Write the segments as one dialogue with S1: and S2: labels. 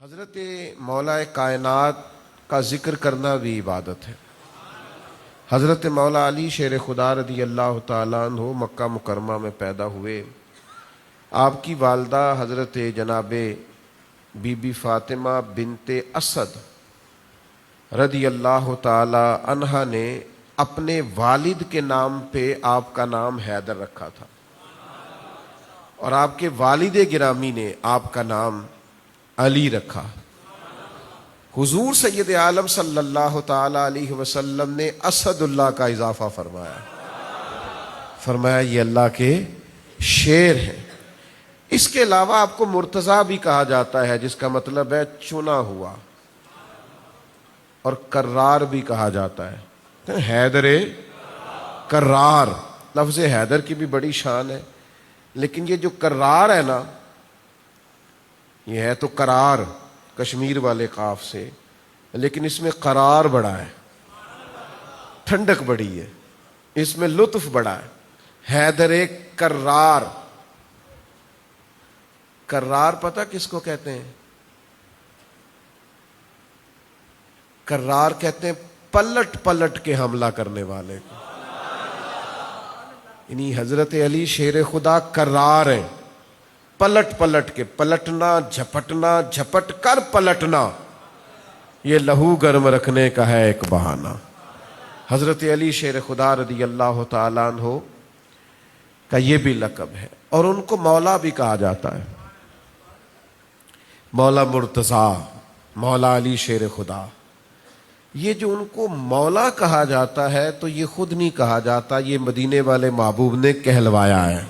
S1: حضرت مولا کائنات کا ذکر کرنا بھی عبادت ہے۔ حضرت مولا علی شیر خدا رضی اللہ تعالیٰ عنہ مکہ مکرمہ میں پیدا ہوئے۔ آپ کی والدہ حضرت جناب بی بی فاطمہ بنت اسد رضی اللہ تعالی عنہا نے اپنے والد کے نام پہ آپ کا نام حیدر رکھا تھا، اور آپ کے والد گرامی نے آپ کا نام علی رکھا۔ حضور سید عالم صلی اللہ تعالی علیہ وسلم نے اسد اللہ کا اضافہ فرمایا یہ اللہ کے شیر ہیں۔ اس کے علاوہ آپ کو مرتضیٰ بھی کہا جاتا ہے، جس کا مطلب ہے چنا ہوا، اور کرار بھی کہا جاتا ہے۔ حیدر کرار، لفظ حیدر کی بھی بڑی شان ہے، لیکن یہ جو کرار ہے نا، یہ ہے تو قرار کشمیر والے قاف سے، لیکن اس میں قرار بڑا ہے، ٹھنڈک بڑی ہے، اس میں لطف بڑا ہے۔ حیدر کرار، کرار پتہ کس کو کہتے ہیں؟ کرار کہتے ہیں پلٹ پلٹ کے حملہ کرنے والے کو، یعنی حضرت علی شیر خدا کرار ہیں، پلٹ پلٹ کے، پلٹنا، جھپٹنا، جھپٹ کر پلٹنا، یہ لہو گرم رکھنے کا ہے ایک بہانہ۔ حضرت علی شیر خدا رضی اللہ تعالیٰ عنہ کا یہ بھی لقب ہے، اور ان کو مولا بھی کہا جاتا ہے، مولا مرتضیٰ، مولا علی شیر خدا۔ یہ جو ان کو مولا کہا جاتا ہے تو یہ خود نہیں کہا جاتا، یہ مدینے والے محبوب نے کہلوایا ہے۔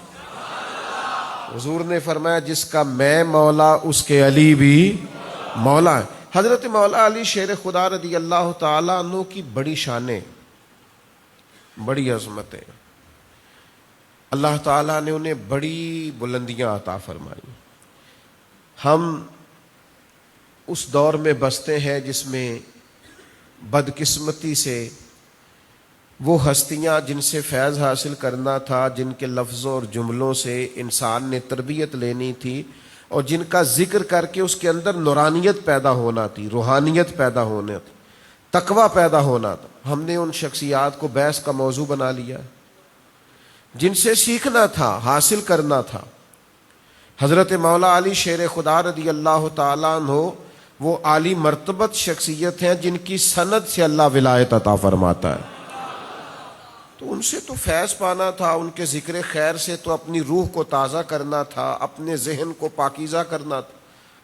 S1: حضور نے فرمایا جس کا میں مولا اس کے علی بھی مولا ہے۔ حضرت مولا علی شیر خدا رضی اللہ تعالیٰ عنہ کی بڑی شانیں، بڑی عظمتیں، اللہ تعالیٰ نے انہیں بڑی بلندیاں عطا فرمائی۔ ہم اس دور میں بستے ہیں جس میں بدقسمتی سے وہ ہستیاں جن سے فیض حاصل کرنا تھا، جن کے لفظوں اور جملوں سے انسان نے تربیت لینی تھی، اور جن کا ذکر کر کے اس کے اندر نورانیت پیدا ہونا تھی، روحانیت پیدا ہونا تھی، تقوی پیدا ہونا تھا، ہم نے ان شخصیات کو بحث کا موضوع بنا لیا، جن سے سیکھنا تھا، حاصل کرنا تھا۔ حضرت مولا علی شیر خدا رضی اللہ تعالیٰ عنہ وہ عالی مرتبت شخصیت ہیں جن کی سند سے اللہ ولایت عطا فرماتا ہے۔ تو ان سے تو فیض پانا تھا، ان کے ذکر خیر سے تو اپنی روح کو تازہ کرنا تھا، اپنے ذہن کو پاکیزہ کرنا تھا۔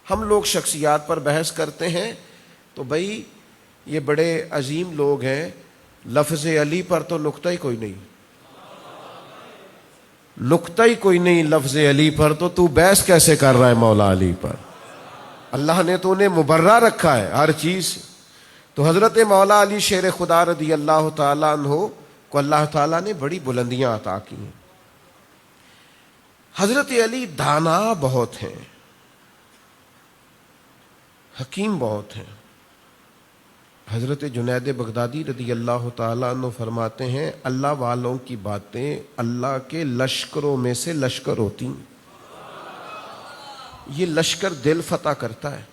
S1: ہم لوگ شخصیات پر بحث کرتے ہیں تو بھائی یہ بڑے عظیم لوگ ہیں، لفظ علی پر تو نقطہ ہی کوئی نہیں، نقطہ ہی کوئی نہیں لفظ علی پر، تو بحث کیسے کر رہا ہے مولا علی پر؟ اللہ نے تو انہیں مبرہ رکھا ہے ہر چیز سے۔ تو حضرت مولا علی شیر خدا رضی اللہ تعالیٰ عنہ کو اللہ تعالیٰ نے بڑی بلندیاں عطا کی ہیں۔ حضرت علی دانا بہت ہیں، حکیم بہت ہیں۔ حضرت جنید بغدادی رضی اللہ تعالیٰ عنہ فرماتے ہیں اللہ والوں کی باتیں اللہ کے لشکروں میں سے لشکر ہوتی ہیں۔ یہ لشکر دل فتح کرتا ہے،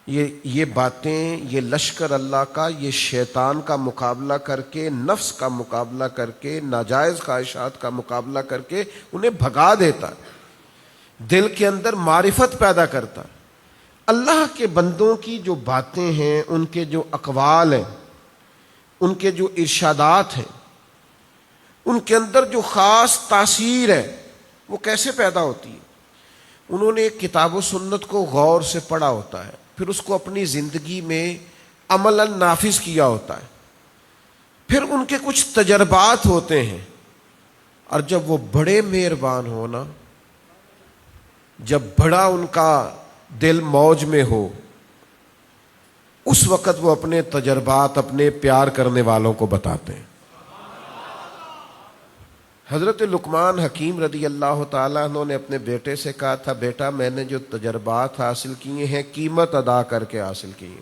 S1: یہ باتیں، یہ لشکر اللہ کا، یہ شیطان کا مقابلہ کر کے، نفس کا مقابلہ کر کے، ناجائز خواہشات کا مقابلہ کر کے انہیں بھگا دیتا ہے، دل کے اندر معرفت پیدا کرتا ہے۔ اللہ کے بندوں کی جو باتیں ہیں، ان کے جو اقوال ہیں، ان کے جو ارشادات ہیں، ان کے اندر جو خاص تاثیر ہے وہ کیسے پیدا ہوتی ہے؟ انہوں نے ایک کتاب و سنت کو غور سے پڑھا ہوتا ہے، پھر اس کو اپنی زندگی میں عملاً نافذ کیا ہوتا ہے، پھر ان کے کچھ تجربات ہوتے ہیں، اور جب وہ بڑے مہربان ہونا، جب بڑا ان کا دل موج میں ہو، اس وقت وہ اپنے تجربات اپنے پیار کرنے والوں کو بتاتے ہیں۔ حضرت لقمان حکیم رضی اللہ تعالیٰ عنہ نے اپنے بیٹے سے کہا تھا بیٹا میں نے جو تجربات حاصل کیے ہیں قیمت ادا کر کے حاصل کیے،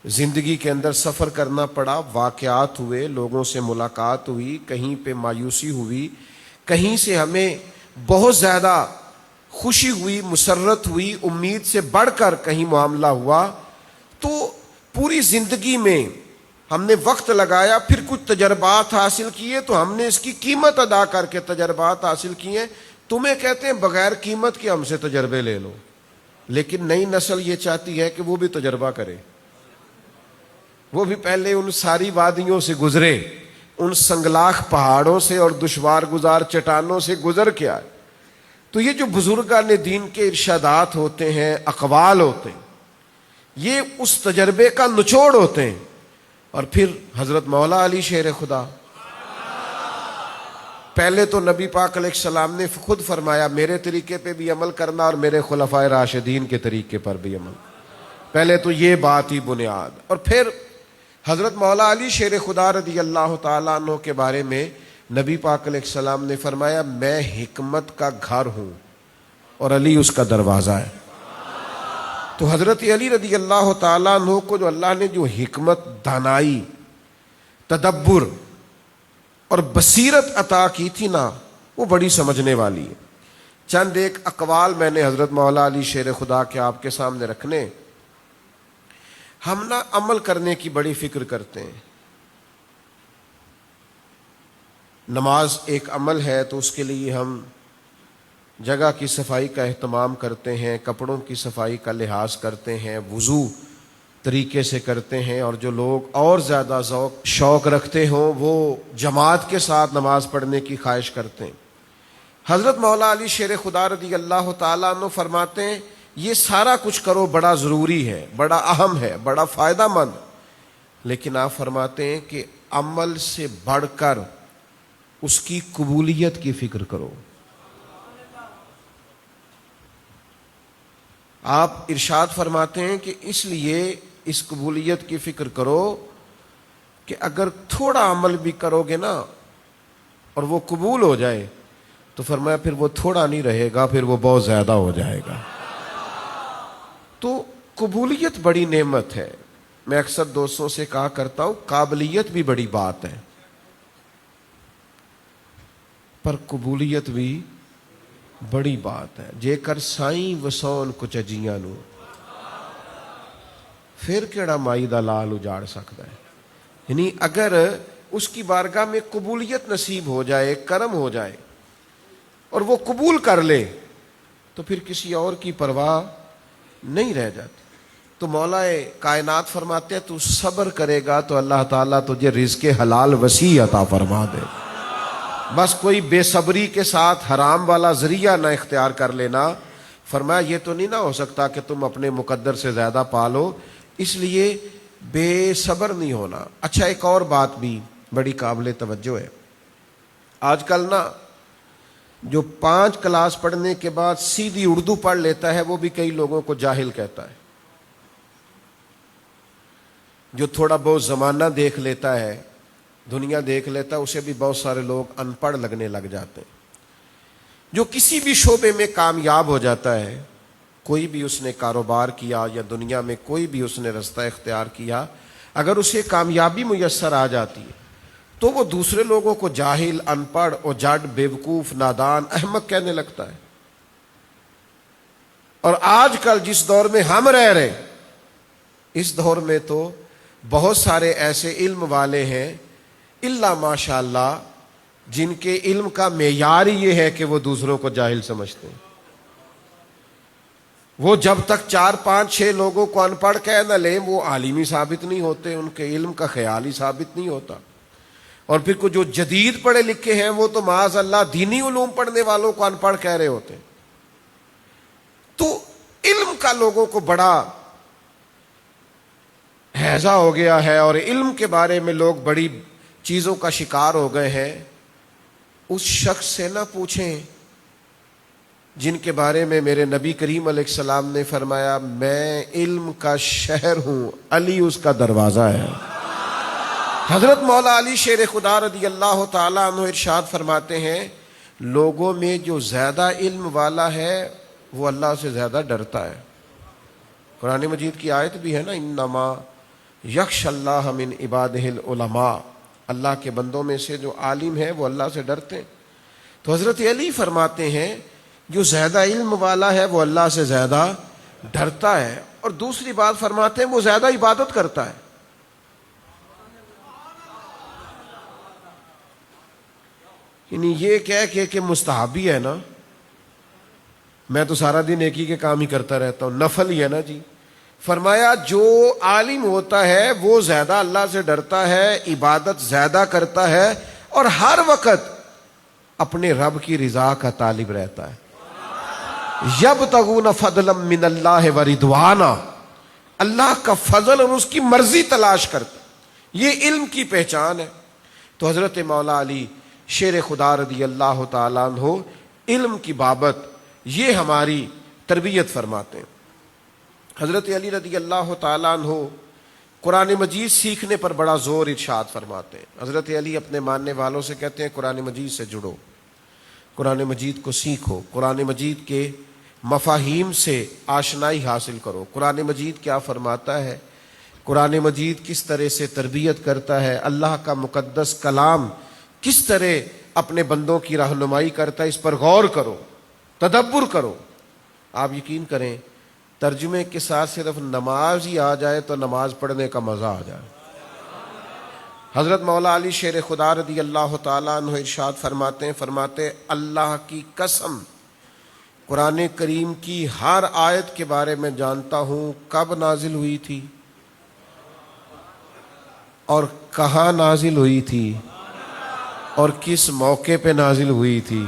S1: زندگی کے اندر سفر کرنا پڑا، واقعات ہوئے، لوگوں سے ملاقات ہوئی، کہیں پہ مایوسی ہوئی، کہیں سے ہمیں بہت زیادہ خوشی ہوئی، مسرت ہوئی، امید سے بڑھ کر کہیں معاملہ ہوا، تو پوری زندگی میں ہم نے وقت لگایا، پھر کچھ تجربات حاصل کیے تو ہم نے اس کی قیمت ادا کر کے تجربات حاصل کیے. تمہیں کہتے ہیں بغیر قیمت کے ہم سے تجربے لے لو، لیکن نئی نسل یہ چاہتی ہے کہ وہ بھی تجربہ کرے، وہ بھی پہلے ان ساری وادیوں سے گزرے، ان سنگلاخ پہاڑوں سے اور دشوار گزار چٹانوں سے گزر کے آئے. تو یہ جو بزرگان دین کے ارشادات ہوتے ہیں، اقوال ہوتے ہیں، یہ اس تجربے کا نچوڑ ہوتے ہیں. اور پھر حضرت مولا علی شیر خدا، پہلے تو نبی پاک علیہ السلام نے خود فرمایا میرے طریقے پہ بھی عمل کرنا اور میرے خلفائے راشدین کے طریقے پر بھی عمل. پہلے تو یہ بات ہی بنیاد. اور پھر حضرت مولا علی شیر خدا رضی اللہ تعالیٰ عنہ کے بارے میں نبی پاک علیہ السلام نے فرمایا میں حکمت کا گھر ہوں اور علی اس کا دروازہ ہے. تو حضرت علی رضی اللہ تعالیٰ عنہ کو جو اللہ نے جو حکمت، دانائی، تدبر اور بصیرت عطا کی تھی نا، وہ بڑی سمجھنے والی ہے. چند ایک اقوال میں نے حضرت مولا علی شیر خدا کے آپ کے سامنے رکھنے. ہم نا عمل کرنے کی بڑی فکر کرتے ہیں. نماز ایک عمل ہے تو اس کے لیے ہم جگہ کی صفائی کا اہتمام کرتے ہیں، کپڑوں کی صفائی کا لحاظ کرتے ہیں، وضو طریقے سے کرتے ہیں. اور جو لوگ اور زیادہ ذوق شوق رکھتے ہوں وہ جماعت کے ساتھ نماز پڑھنے کی خواہش کرتے ہیں. حضرت مولا علی شیر خدا رضی اللہ تعالیٰ عنہ فرماتے ہیں یہ سارا کچھ کرو بڑا ضروری ہے، بڑا اہم ہے، بڑا فائدہ مند، لیکن آپ فرماتے ہیں کہ عمل سے بڑھ کر اس کی قبولیت کی فکر کرو. آپ ارشاد فرماتے ہیں کہ اس لیے اس قبولیت کی فکر کرو کہ اگر تھوڑا عمل بھی کرو گے نا اور وہ قبول ہو جائے تو فرمایا پھر وہ تھوڑا نہیں رہے گا، پھر وہ بہت زیادہ ہو جائے گا. تو قبولیت بڑی نعمت ہے. میں اکثر دوستوں سے کہا کرتا ہوں قابلیت بھی بڑی بات ہے پر قبولیت بھی بڑی بات ہے. جے کر سائیں وسون کچھ اجیاں نو پھر کیڑا مائی دا لال اجاڑ سکتا ہے. یعنی اگر اس کی بارگاہ میں قبولیت نصیب ہو جائے، کرم ہو جائے اور وہ قبول کر لے تو پھر کسی اور کی پرواہ نہیں رہ جاتی. تو مولا کائنات فرماتے ہیں تو صبر کرے گا تو اللہ تعالیٰ تجھے رزق حلال وسیع عطا فرما دے. بس کوئی بے صبری کے ساتھ حرام والا ذریعہ نہ اختیار کر لینا. فرمایا یہ تو نہیں نہ ہو سکتا کہ تم اپنے مقدر سے زیادہ پالو، اس لیے بے صبر نہیں ہونا. اچھا ایک اور بات بھی بڑی قابل توجہ ہے. آج کل نا جو 5 کلاس پڑھنے کے بعد سیدھی اردو پڑھ لیتا ہے وہ بھی کئی لوگوں کو جاہل کہتا ہے. جو تھوڑا بہت زمانہ دیکھ لیتا ہے، دنیا دیکھ لیتا ہے، اسے بھی بہت سارے لوگ ان پڑھ لگنے لگ جاتے ہیں. جو کسی بھی شعبے میں کامیاب ہو جاتا ہے، کوئی بھی اس نے کاروبار کیا یا دنیا میں کوئی بھی اس نے رستہ اختیار کیا، اگر اسے کامیابی میسر آ جاتی ہے تو وہ دوسرے لوگوں کو جاہل، ان پڑھ، اجڑ، بیوقوف، نادان، احمق کہنے لگتا ہے. اور آج کل جس دور میں ہم رہ رہے اس دور میں تو بہت سارے ایسے علم والے ہیں الا ماشاء اللہ جن کے علم کا معیار یہ ہے کہ وہ دوسروں کو جاہل سمجھتے ہیں. وہ جب تک 4 5 6 لوگوں کو ان پڑھ کہہ نہ لیں وہ عالمی ثابت نہیں ہوتے، ان کے علم کا خیال ہی ثابت نہیں ہوتا. اور پھر کو جو جدید پڑھے لکھے ہیں وہ تو معاذ اللہ دینی علوم پڑھنے والوں کو ان پڑھ کہہ رہے ہوتے ہیں. تو علم کا لوگوں کو بڑا ہیضہ ہو گیا ہے اور علم کے بارے میں لوگ بڑی چیزوں کا شکار ہو گئے ہیں. اس شخص سے نہ پوچھیں جن کے بارے میں میرے نبی کریم علیہ السلام نے فرمایا میں علم کا شہر ہوں، علی اس کا دروازہ ہے. حضرت مولا علی شیر خدا رضی اللہ تعالیٰ عنہ ارشاد فرماتے ہیں لوگوں میں جو زیادہ علم والا ہے وہ اللہ سے زیادہ ڈرتا ہے. قرآن مجید کی آیت بھی ہے نا انما یخشی اللہ من عبادہ العلماء، اللہ کے بندوں میں سے جو عالم ہے وہ اللہ سے ڈرتے ہیں. تو حضرت علی فرماتے ہیں جو زیادہ علم والا ہے وہ اللہ سے زیادہ ڈرتا ہے، اور دوسری بات فرماتے ہیں وہ زیادہ عبادت کرتا ہے۔ یعنی یہ کہہ کہ مستحبی ہے نا، میں تو سارا دن ایک ہی کے کام ہی کرتا رہتا ہوں، نفل ہی ہے نا جی۔ فرمایا جو عالم ہوتا ہے وہ زیادہ اللہ سے ڈرتا ہے، عبادت زیادہ کرتا ہے، اور ہر وقت اپنے رب کی رضا کا طالب رہتا ہے۔ یبتغون فضلا من اللہ ورضوانا، اللہ کا فضل اور اس کی مرضی تلاش کرتا ہے، یہ علم کی پہچان ہے۔ تو حضرت مولا علی شیر خدا رضی اللہ تعالیٰ عنہ علم کی بابت یہ ہماری تربیت فرماتے ہیں۔ حضرت علی رضی اللہ تعالیٰ عنہ قرآن مجید سیکھنے پر بڑا زور ارشاد فرماتے ہیں۔ حضرت علی اپنے ماننے والوں سے کہتے ہیں قرآن مجید سے جڑو، قرآن مجید کو سیکھو، قرآن مجید کے مفاہیم سے آشنائی حاصل کرو، قرآن مجید کیا فرماتا ہے، قرآن مجید کس طرح سے تربیت کرتا ہے، اللہ کا مقدس کلام کس طرح اپنے بندوں کی رہنمائی کرتا ہے، اس پر غور کرو، تدبر کرو۔ آپ یقین کریں ترجمے کے ساتھ صرف نماز ہی آ جائے تو نماز پڑھنے کا مزہ آ جائے۔ حضرت مولا علی شیر خدا رضی اللہ تعالیٰ عنہ ارشاد فرماتے اللہ کی قسم قرآن کریم کی ہر آیت کے بارے میں جانتا ہوں کب نازل ہوئی تھی اور کہاں نازل ہوئی تھی اور کس موقع پہ نازل ہوئی تھی۔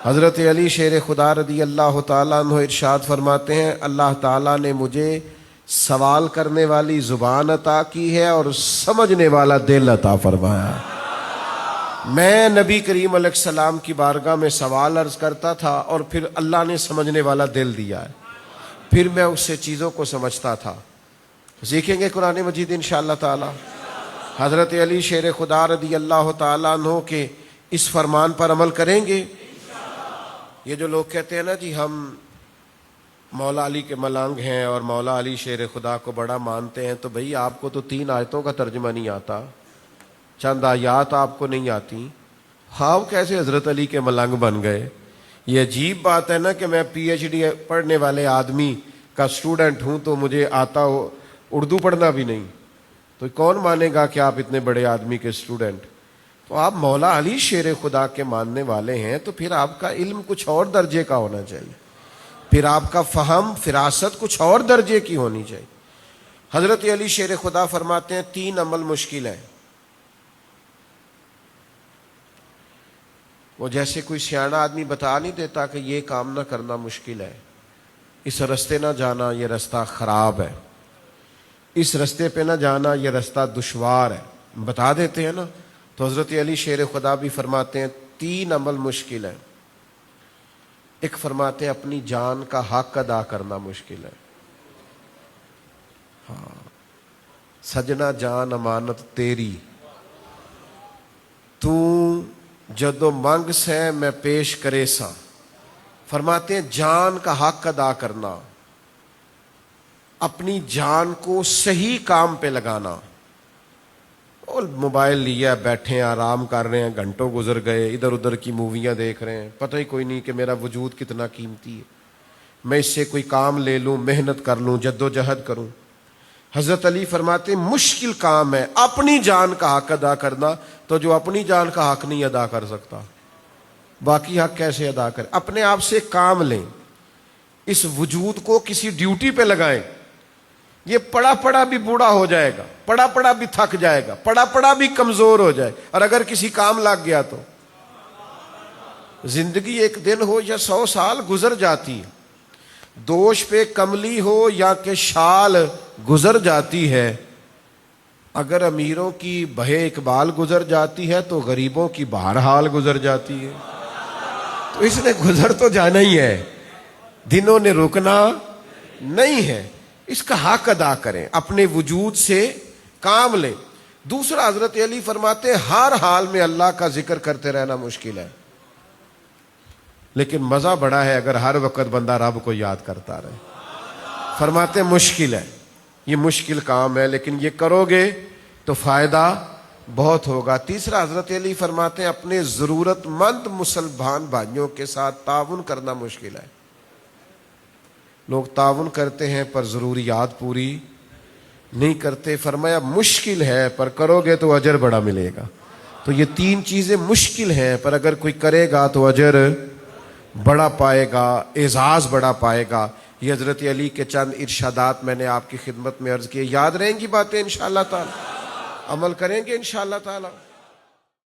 S1: حضرت علی شیر خدا رضی اللہ تعالیٰ عنہ ارشاد فرماتے ہیں اللہ تعالیٰ نے مجھے سوال کرنے والی زبان عطا کی ہے اور سمجھنے والا دل عطا فرمایا۔ میں نبی کریم علیہ السلام کی بارگاہ میں سوال عرض کرتا تھا اور پھر اللہ نے سمجھنے والا دل دیا ہے، پھر میں اس سے چیزوں کو سمجھتا تھا۔ سیکھیں گے قرآن مجید انشاءاللہ تعالی۔ حضرت علی شیر خدا رضی اللہ تعالیٰ عنہ کے اس فرمان پر عمل کریں گے۔ یہ جو لوگ کہتے ہیں نا جی ہم مولا علی کے ملنگ ہیں اور مولا علی شیر خدا کو بڑا مانتے ہیں، تو بھئی آپ کو تو 3 آیتوں کا ترجمہ نہیں آتا، چند آیات آپ کو نہیں آتی، آپ کیسے حضرت علی کے ملنگ بن گئے؟ یہ عجیب بات ہے نا کہ میں پی ایچ ڈی پڑھنے والے آدمی کا اسٹوڈنٹ ہوں تو مجھے آتا ہو اردو پڑھنا بھی نہیں، تو کون مانے گا کہ آپ اتنے بڑے آدمی کے اسٹوڈنٹ؟ تو آپ مولا علی شیر خدا کے ماننے والے ہیں تو پھر آپ کا علم کچھ اور درجے کا ہونا چاہیے، پھر آپ کا فہم فراست کچھ اور درجے کی ہونی چاہیے۔ حضرت علی شیر خدا فرماتے ہیں 3 عمل مشکل ہیں۔ وہ جیسے کوئی سیانا آدمی بتا نہیں دیتا کہ یہ کام نہ کرنا مشکل ہے، اس رستے نہ جانا یہ رستہ خراب ہے، اس رستے پہ نہ جانا یہ رستہ دشوار ہے، بتا دیتے ہیں نا۔ تو حضرت علی شیر خدا بھی فرماتے ہیں 3 عمل مشکل ہیں۔ ایک فرماتے ہیں اپنی جان کا حق ادا کرنا مشکل ہے۔ ہاں سجنا جان امانت تیری، تو جدو منگ سے میں پیش کرے سا۔ فرماتے ہیں جان کا حق ادا کرنا، اپنی جان کو صحیح کام پہ لگانا۔ اور موبائل لیا بیٹھے ہیں آرام کر رہے ہیں، گھنٹوں گزر گئے، ادھر ادھر کی موویاں دیکھ رہے ہیں، پتہ ہی کوئی نہیں کہ میرا وجود کتنا قیمتی ہے، میں اس سے کوئی کام لے لوں، محنت کر لوں، جد و جہد کروں۔ حضرت علی فرماتے ہیں مشکل کام ہے اپنی جان کا حق ادا کرنا، تو جو اپنی جان کا حق نہیں ادا کر سکتا باقی حق کیسے ادا کرے؟ اپنے آپ سے کام لیں، اس وجود کو کسی ڈیوٹی پہ لگائیں۔ یہ پڑا پڑا بھی بوڑھا ہو جائے گا، پڑا پڑا بھی تھک جائے گا، پڑا پڑا بھی کمزور ہو جائے، اور اگر کسی کام لگ گیا تو زندگی 1 دن ہو یا 100 سال گزر جاتی ہے، دوش پہ کملی ہو یا کہ شال گزر جاتی ہے۔ اگر امیروں کی بہے اقبال گزر جاتی ہے تو غریبوں کی بہرحال گزر جاتی ہے، تو اس نے گزر تو جانا ہی ہے، دنوں نے رکنا نہیں ہے۔ اس کا حق ادا کریں، اپنے وجود سے کام لیں۔ دوسرا حضرت علی فرماتے ہیں ہر حال میں اللہ کا ذکر کرتے رہنا مشکل ہے، لیکن مزہ بڑا ہے اگر ہر وقت بندہ رب کو یاد کرتا رہے۔ فرماتے ہیں مشکل ہے، یہ مشکل کام ہے، لیکن یہ کرو گے تو فائدہ بہت ہوگا۔ تیسرا حضرت علی فرماتے ہیں اپنے ضرورت مند مسلمان بھائیوں کے ساتھ تعاون کرنا مشکل ہے۔ لوگ تعاون کرتے ہیں پر ضروریات پوری نہیں کرتے۔ فرمایا مشکل ہے پر کرو گے تو اجر بڑا ملے گا۔ تو یہ تین چیزیں مشکل ہیں پر اگر کوئی کرے گا تو اجر بڑا پائے گا، اعزاز بڑا پائے گا۔ یہ حضرت علی کے چند ارشادات میں نے آپ کی خدمت میں عرض کیے۔ یاد رہیں گی باتیں انشاءاللہ تعالی، عمل کریں گے انشاءاللہ تعالی۔